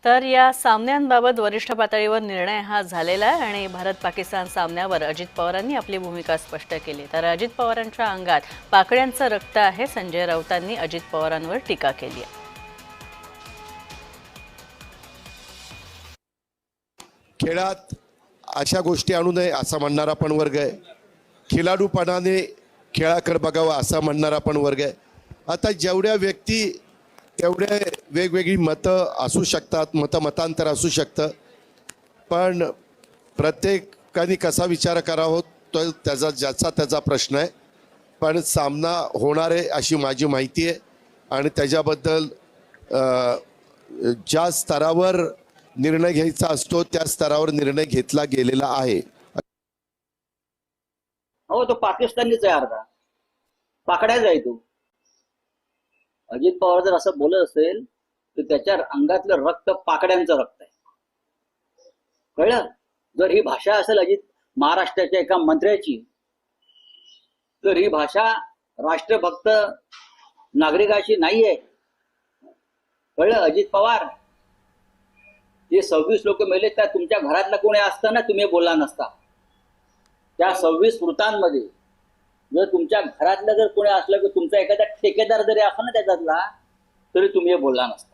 तर या सामन्यांबाबत वरिष्ठ पातळीवर निर्णय हा झालेला आहे आणि भारत-पाकिस्तान सामन्यावर अजित पवारांनी आपली भूमिका स्पष्ट केली। तर अजित पवारांच्या अंगात पाकड्यांचं रक्त आहे, संजय राऊतांनी अजित पवारांवर टीका केली आहे। खेळात अशा गोष्टी आणू नये असा म्हणणारा पण वर्ग आहे, खिलाडूपणाने खेळाकडे बघावं असा म्हणणारा पण वर्ग आहे। आता जेवढ्या व्यक्ती तेवढे वेगवेगळी मतं असू शकतात, मतांतर असू शकतं, पण प्रत्येकाने कसा विचार करावा तो ज्याचा त्याचा प्रश्न आहे। पण सामना होणार आहे अशी माझी माहिती आहे आणि त्याच्याबद्दल ज्या स्तरावर निर्णय घ्यायचा असतो त्या स्तरावर निर्णय घेतला गेलेला आहे। हो, तो पाकिस्तानीच आहे, अर्धा पाकड्याच आहे तो। अजित पवार जर असं बोलत असेल तर त्याच्या अंगातलं रक्त पाकड्यांचं रक्त आहे, कळलं? जर ही भाषा असेल अजित महाराष्ट्राच्या एका मंत्र्याची, तर ही भाषा राष्ट्रभक्त नागरिकाची नाहीये, कळलं? अजित पवार, जे 26 लोक मेले त्या तुमच्या घरातला कोणी असतं ना, तुम्ही बोलला नसता। त्या 26 मृतांमध्ये जर तुमच्या घरातलं जर कोणी असलं की तुमचा एखादा ठेकेदार जरी असला ना त्याच्यातला, तरी तुम्ही बोलला नसता।